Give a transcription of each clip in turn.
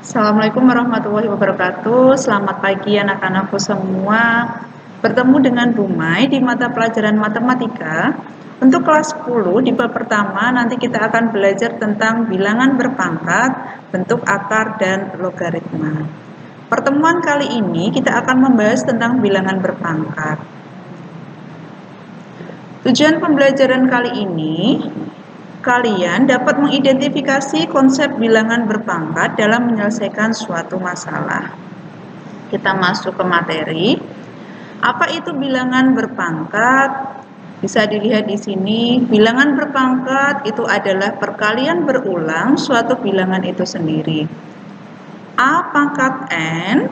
Assalamualaikum warahmatullahi wabarakatuh. Selamat pagi anak-anakku semua. Bertemu dengan Bu Mai di mata pelajaran matematika. Untuk kelas 10 di bab pertama nanti kita akan belajar tentang bilangan berpangkat, bentuk akar, dan logaritma. Pertemuan kali ini kita akan membahas tentang bilangan berpangkat. Tujuan pembelajaran kali ini, kalian dapat mengidentifikasi konsep bilangan berpangkat dalam menyelesaikan suatu masalah. Kita masuk ke materi. Apa itu bilangan berpangkat? Bisa dilihat di sini, bilangan berpangkat itu adalah perkalian berulang suatu bilangan itu sendiri. A pangkat N,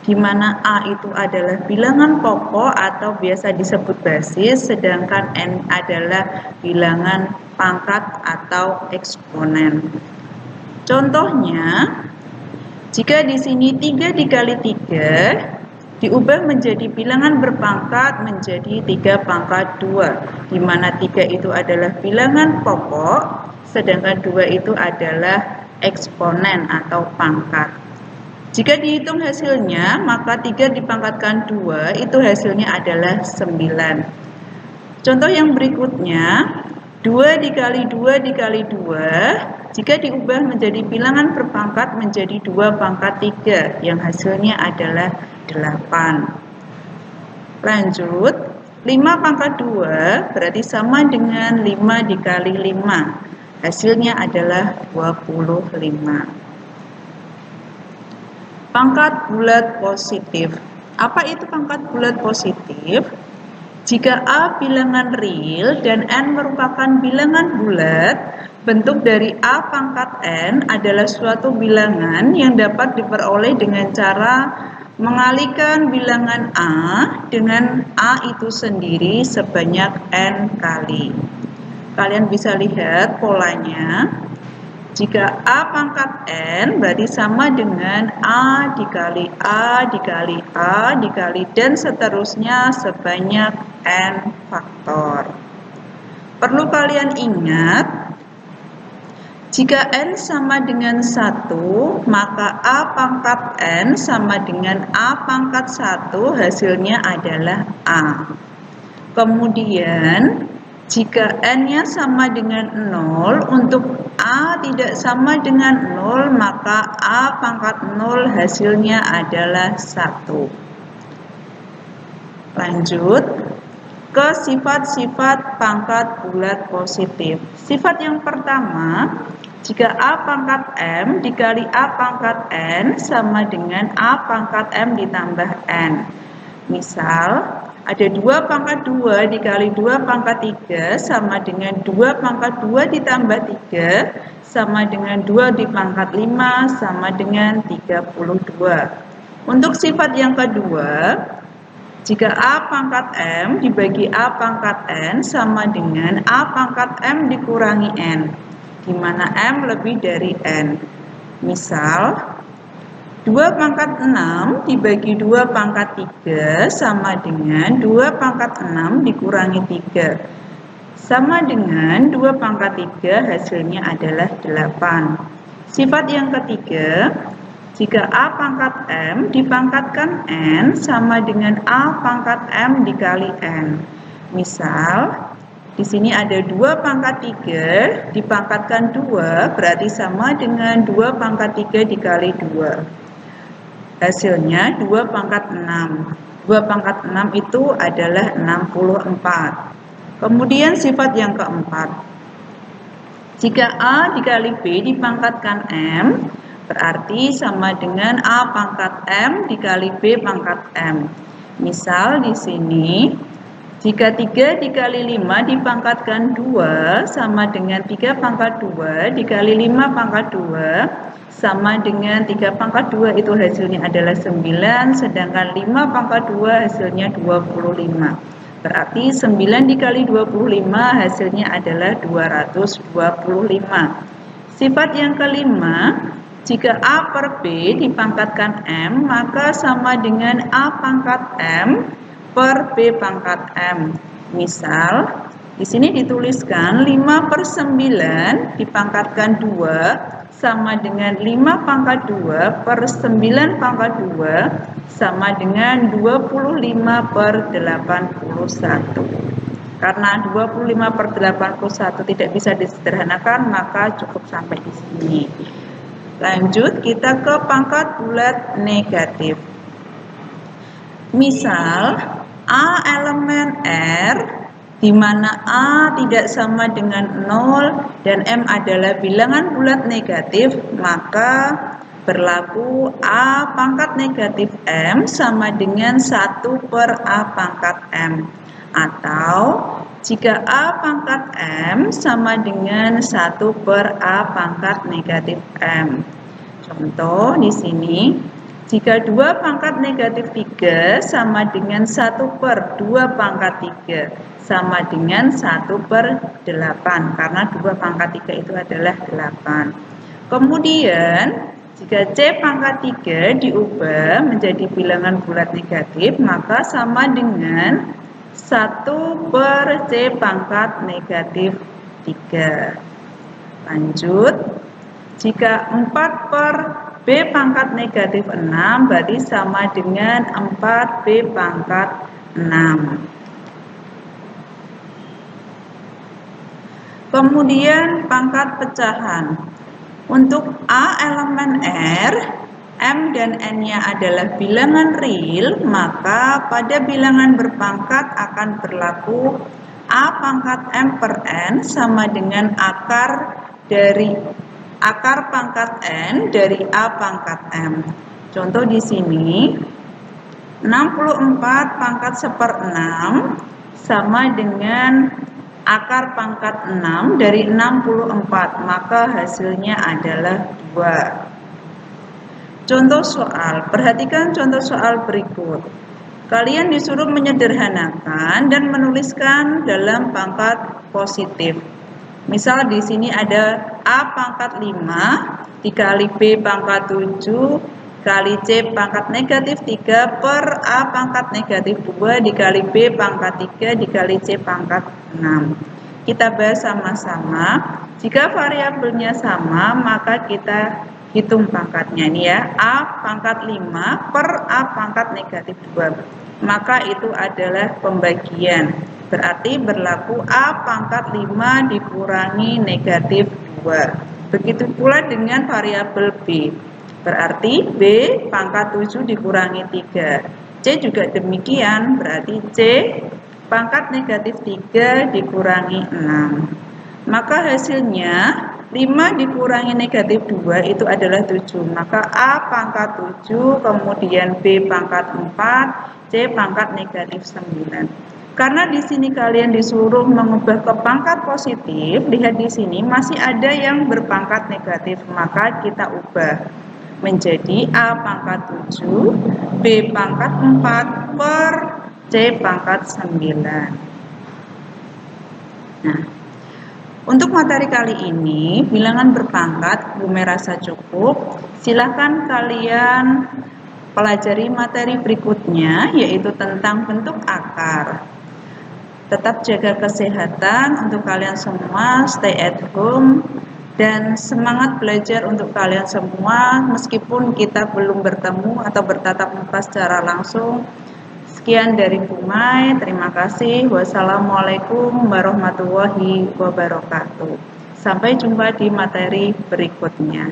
di mana A itu adalah bilangan pokok atau biasa disebut basis, sedangkan N adalah bilangan pangkat atau eksponen. Contohnya, jika di sini 3 dikali 3 diubah menjadi bilangan berpangkat menjadi 3 pangkat 2, di mana 3 itu adalah bilangan pokok, sedangkan 2 itu adalah eksponen atau pangkat. Jika dihitung hasilnya, maka 3 dipangkatkan 2 itu hasilnya adalah 9. Contoh yang berikutnya, 2 dikali 2 dikali 2, jika diubah menjadi bilangan berpangkat menjadi 2 pangkat 3, yang hasilnya adalah 8. Lanjut, 5 pangkat 2 berarti sama dengan 5 dikali 5, hasilnya adalah 25. Pangkat bulat positif. Apa itu pangkat bulat positif? Jika A bilangan real dan N merupakan bilangan bulat, bentuk dari A pangkat N adalah suatu bilangan yang dapat diperoleh dengan cara mengalihkan bilangan A dengan A itu sendiri sebanyak N kali. Kalian bisa lihat polanya. Jika A pangkat N berarti sama dengan A dikali A dikali A dikali dan seterusnya sebanyak N faktor. Perlu kalian ingat, jika N sama dengan 1, maka A pangkat N sama dengan A pangkat 1, hasilnya adalah A. Kemudian, jika N-nya sama dengan 0, untuk A tidak sama dengan 0, maka A pangkat 0 hasilnya adalah 1. Lanjut ke sifat-sifat pangkat bulat positif. Sifat yang pertama, jika A pangkat M dikali A pangkat N sama dengan A pangkat M ditambah N. Misal, ada 2 pangkat 2 dikali 2 pangkat 3 sama dengan 2 pangkat 2 ditambah 3 sama dengan 2 di pangkat 5 sama dengan 32. Untuk sifat yang kedua, jika A pangkat M dibagi A pangkat N sama dengan A pangkat M dikurangi N, di mana M lebih dari N. Misal, 2 pangkat 6 dibagi 2 pangkat 3 sama dengan 2 pangkat 6 dikurangi 3. Sama dengan 2 pangkat 3 hasilnya adalah 8. Sifat yang ketiga, jika A pangkat M dipangkatkan N sama dengan A pangkat M dikali N. Misal, di sini ada 2 pangkat 3 dipangkatkan 2 berarti sama dengan 2 pangkat 3 dikali 2. Hasilnya 2 pangkat 6. 2 pangkat 6 itu adalah 64. Kemudian sifat yang keempat. Jika A dikali B dipangkatkan M, berarti sama dengan A pangkat M dikali B pangkat M. Misal di sini, jika 3 dikali 5 dipangkatkan 2 sama dengan 3 pangkat 2 dikali 5 pangkat 2 sama dengan 3 pangkat 2 itu hasilnya adalah 9, sedangkan 5 pangkat 2 hasilnya 25. Berarti 9 dikali 25 hasilnya adalah 225. Sifat yang kelima, jika A per B dipangkatkan M, maka sama dengan A pangkat M per B pangkat M. Misal, di sini dituliskan 5 per 9 dipangkatkan 2 sama dengan 5 pangkat 2 per 9 pangkat 2 sama dengan 25 per 81. Karena 25 per 81 tidak bisa disederhanakan, maka cukup sampai di sini. Lanjut, kita ke pangkat bulat negatif. Misal, A elemen R, di mana A tidak sama dengan 0 dan M adalah bilangan bulat negatif, maka berlaku A pangkat negatif M sama dengan 1 per A pangkat M. Atau jika A pangkat M sama dengan 1 per A pangkat negatif M. Contoh di sini, jika 2 pangkat negatif 3 sama dengan 1 per 2 pangkat 3 sama dengan 1 per 8, karena 2 pangkat 3 itu adalah 8. Kemudian, jika C pangkat 3 diubah menjadi bilangan bulat negatif, maka sama dengan 1 per C pangkat negatif 3. Lanjut, jika 4 per B pangkat negatif 6 berarti sama dengan 4B pangkat 6. Kemudian pangkat pecahan. Untuk A elemen R, M dan N-nya adalah bilangan real, maka pada bilangan berpangkat akan berlaku A pangkat M per N sama dengan akar pangkat N dari A pangkat M. Contoh di sini, 64 pangkat 1/6 sama dengan akar pangkat 6 dari 64, maka hasilnya adalah 2. Contoh soal, perhatikan contoh soal berikut. Kalian disuruh menyederhanakan dan menuliskan dalam pangkat positif. Misal di sini ada A pangkat 5 dikali B pangkat 7 kali C pangkat negatif 3 per A pangkat negatif 2 dikali B pangkat 3 dikali C pangkat 6. Kita bahas sama-sama. Jika variabelnya sama, maka kita hitung pangkatnya nih ya. A pangkat 5 per A pangkat negatif 2. Maka itu adalah pembagian. Berarti berlaku A pangkat 5 dikurangi negatif 2. Begitu pula dengan variabel B. Berarti B pangkat 7 dikurangi 3. C juga demikian, berarti C pangkat negatif 3 dikurangi 6. Maka hasilnya 5 dikurangi negatif 2 itu adalah 7. Maka A pangkat 7, kemudian B pangkat 4, C pangkat negatif 9. Karena di sini kalian disuruh mengubah ke pangkat positif, lihat di sini masih ada yang berpangkat negatif, maka kita ubah menjadi A pangkat 7, B pangkat 4 per C pangkat 9. Nah, untuk materi kali ini, bilangan berpangkat, Bu merasa cukup. Silakan kalian pelajari materi berikutnya, yaitu tentang bentuk akar. Tetap jaga kesehatan untuk kalian semua, stay at home, dan semangat belajar untuk kalian semua, meskipun kita belum bertemu atau bertatap muka secara langsung. Sekian dari Bu Mai, terima kasih. Wassalamualaikum warahmatullahi wabarakatuh. Sampai jumpa di materi berikutnya.